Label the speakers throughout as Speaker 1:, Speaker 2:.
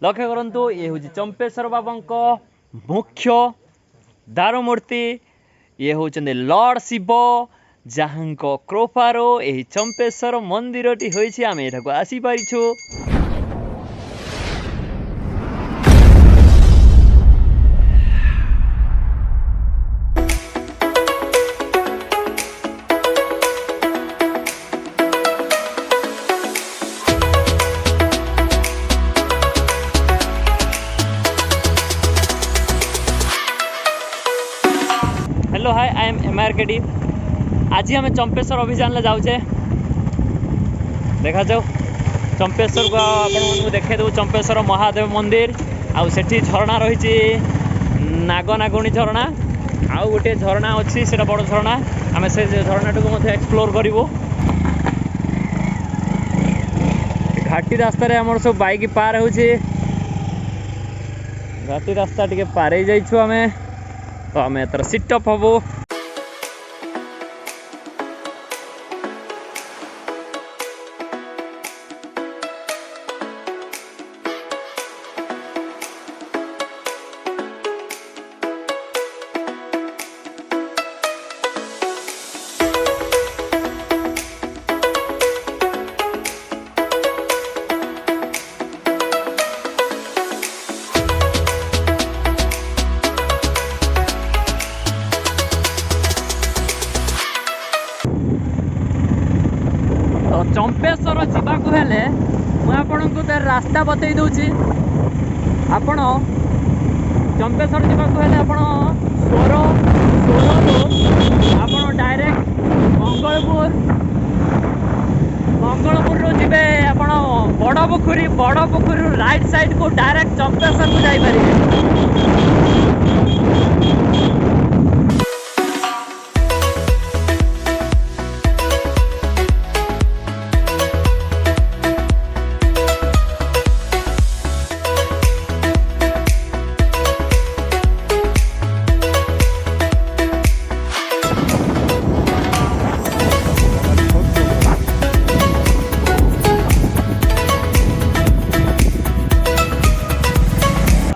Speaker 1: लक्ष्य करंतु ये हूँ चंपेश्वर बाबा मुख्य दार मूर्ति। ये होचंदे लॉर्ड शिव जहाँ कृपारो यही चंपेश्वर मंदिर टी होइछि आमे एठाकु आसी पारिछु। Hello hi I am MR AKD। आज आम चंपेश्वर अभियान ले जाऊे देखा जाऊ चंपेश्वर को आपको देखे दो। चंपेश्वर महादेव मंदिर आउ सेठी झरणा रही नागनागुणी झरणा आउ गोटे झरणा अच्छी से बड़ झरणा आम से झरणा टाक एक्सप्लोर करूँ। घाटी रास्तार आम सब बाइक पार हो घाटी रास्ता टे पार जाइछु आमे तो आम एतर सिटअप हबो। चंपेश्वर जावाक हेले मुझे तार रास्ता बतई दूची। आपण चंपेश्वर जावाक हेले आपण आपण डायरेक्ट मंगलपुर रू जीवे आपण बड़पोखरी राइट साइड को डायरेक्ट चंपेश्वर को जाई पारे।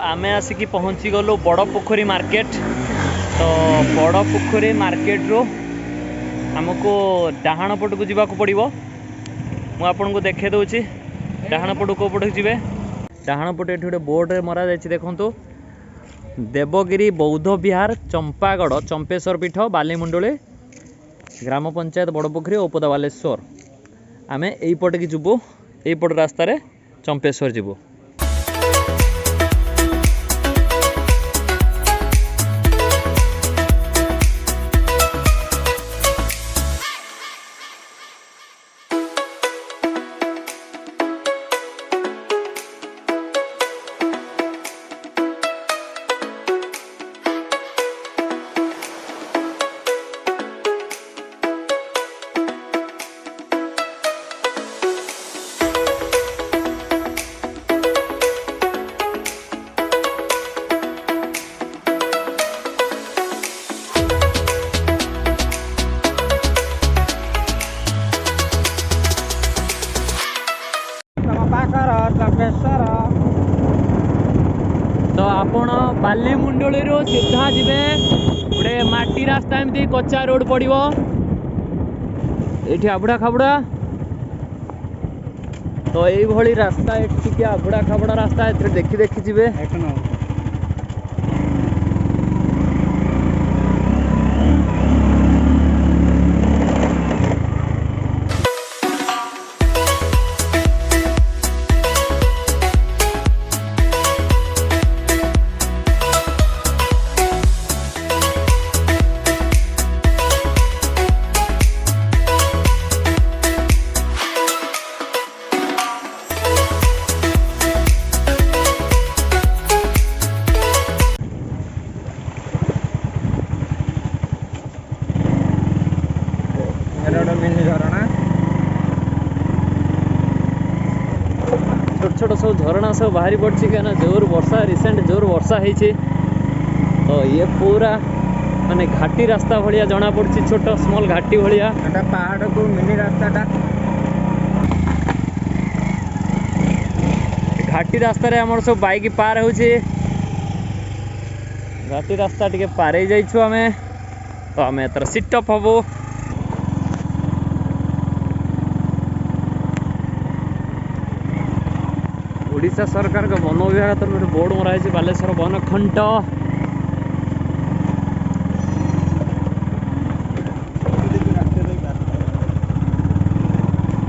Speaker 1: आमे आसिकी पहुँची गलु बड़पोखरी मार्केट। तो बड़पोखरी मार्केट रो आमको डाहाण पट को जीवा पड़ो। मु आपन को देखे दूची डाहाण पट को पट जीवे। डाहाण पट ये गोटे बोर्ड मरा जाइए देखु देवगिरी बौद्ध विहार चंपागढ़ चंपेश्वर पीठ बालीमुंडली ग्राम पंचायत बड़पोखरी उपदा बालेश्वर। आमे एई पट की जीवु एई पट रास्ता रे चंपेश्वर जीवु। तो आपण बालीमुंडली सीधा जीवे गोटे माटी रास्ता एमती कच्चा रोड पड़ो ये आबुड़ा खाबुड़ा। तो यही रास्ता ये आबुड़ा खाबुड़ा रास्ता देखी देखी जीवे। छोट छोट सब झरणा सब बाहरी पड़ी क्या जोर वर्षा रिसेंट जोर वर्षा होती। तो ये पूरा माने घाटी रास्ता भाया जना पड़ी छोट स्मॉल घाटी भाया पहाड़ को मिनी रास्ता घाटी रास्ता रे हमर सब बाइक पार होछि घाटी रास्ता टिके पार ही जाइछु हमें तो हमें एतर सिट अप हबो ओडिशा सरकार का वन विभाग तरफ बोर्ड मरा है बालेश्वर वन खंड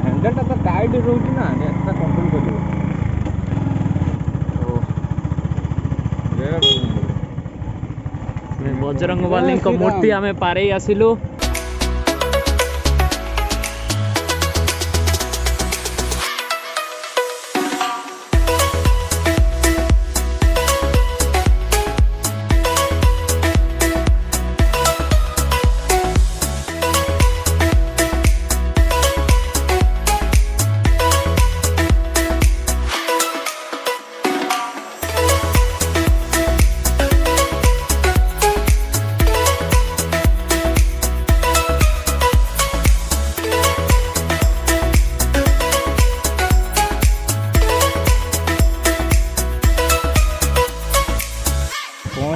Speaker 2: हैंडल तो टाइट रोटी ना नेक्स्ट कंट्रोल करियो
Speaker 1: बजरंग बाली को मूर्ति आमे पारे आसिलु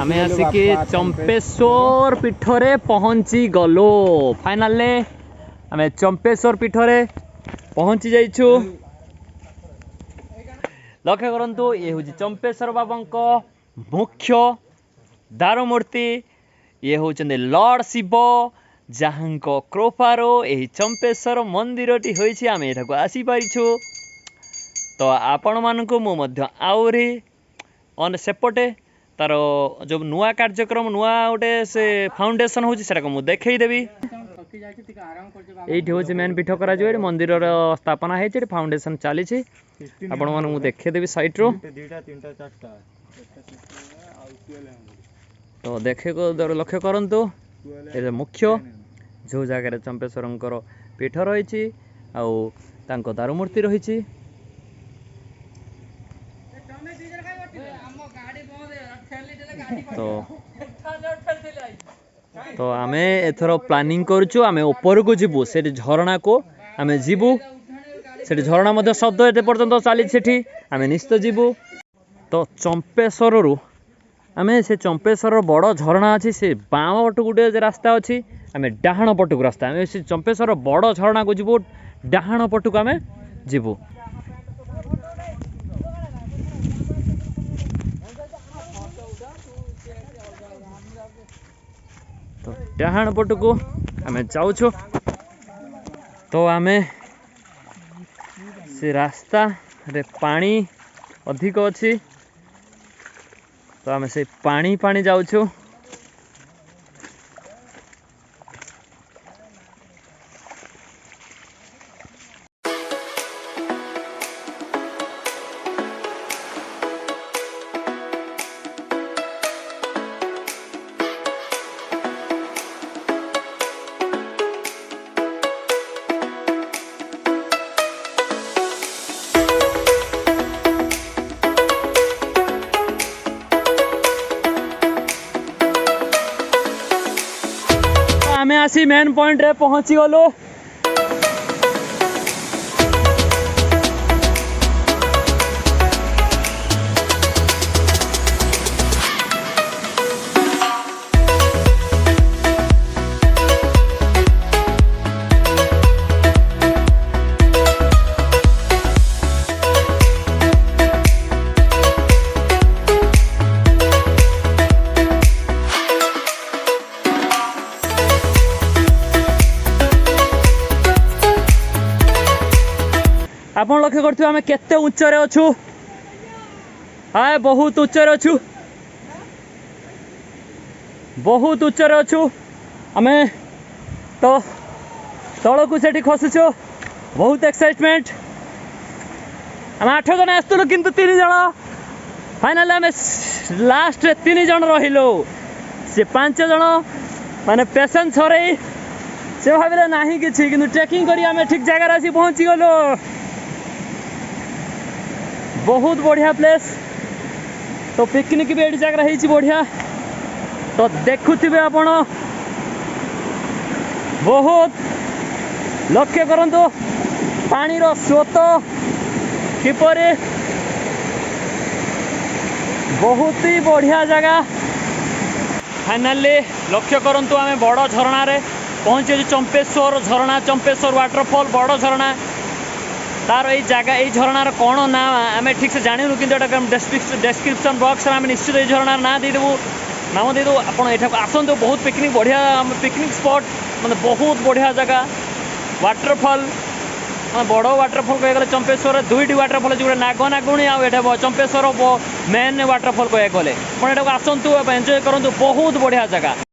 Speaker 1: आमे आसिके चंपेश्वर पीठरे पहुंची गलो फाइनल आमे चंपेश्वर पीठरे पहुंची जाइछु लक्ष्य करंतु ये हूँ चंपेश्वर बाबा मुख्य दारुमूर्ति ये होचंदे लॉर्ड शिव जहां कृपारो यही चंपेश्वर मंदिरटी होइछि आमे एठाको आसी पारिछु तो आपण मानकु मु मध्य आउरी अन सेपटे तार जो नुआ कार्यक्रम नुआ गोटे से फाउंडेशन होची सेटा को मु देखै देबी एठी होची मेन पीठ करा जो मंदिर रो स्थापना हेछि फाउंडेशन चाली छी आपण मन मु देखै देबी साइट रो तो देखे को लक्ष्य करंतु ए मुख्य जो जगह चंपेश्वरंकर पीठ रही आउ तांको दारुमूर्ति रही तो आमे एथरो प्लानिंग करछु आमे ऊपर को जिबु से झरणा को आमे जिबु से झरणा मध्ये शब्द एते पर्यंत चाली सेठी आमे निश्चित जिबु तो चंपेश्वर रु आमे से चंपेश्वर बड़ झरणा अछि से बाम पट गुटे रास्ता अछि आमे डाहाण पटक रास्ता आमे से चंपेश्वर बड़ झरणा को जिबु डाहाण पटक आमे जिबु तो डाहाण पटको आमे जाउछु तो आमे से रास्ता रे पानी अधिक अछि तो आमे से पानी पानी जाउछु आमे आसी मेन पॉइंट रे पहुंची गलो आपण लक्ष्य करथि आमे केते उच्चरे अछु हाय बहुत उच्चरे अछु बहुत उच्चरे अछु आमे तो तळ को सेठी खसुछु बहुत एक्साइटमेंट हम 8 जन आस्तुलो किंतु 3 जन फाइनल आमे लास्ट रे 3 जन रहिलो से 5 जन माने पेशेंस हरै से भाबिले नाही किछि किंतु ट्रेकिंग करी आमे ठीक जगह आसी पहुंची गलो बहुत बढ़िया प्लेस तो पिकनिक भी एडी जगह रही बढ़िया तो देखुथिबे आपण बहुत लक्ष्य करंतु पानी रो स्रोत किपरि बहुत ही बढ़िया जगह फाइनाली लक्ष्य करंतु आमे बड़ झरणा रे पहुँचे चंपेश्वर झरणा चंपेश्वर वाटरफॉल बड़ झरणा तार ये जगह ये झरणार कौन ना आम ठीक से जानू कि डेस्क्रिप्शन बॉक्स में निश्चित ये झरणार ना देदेबू नाम देदेबू आप आसतु बहुत पिकनिक बढ़िया पिकनिक स्पॉट मतलब बहुत बढ़िया जगह वाटरफॉल बड़ वाटरफॉल कह चंपेश्वर दुईट वाटरफॉल जो नाग नागुणी आठ चंपेश्वर मेन वाटरफॉल कह गले आसतु एंजॉय करूँ बहुत बढ़िया जगह।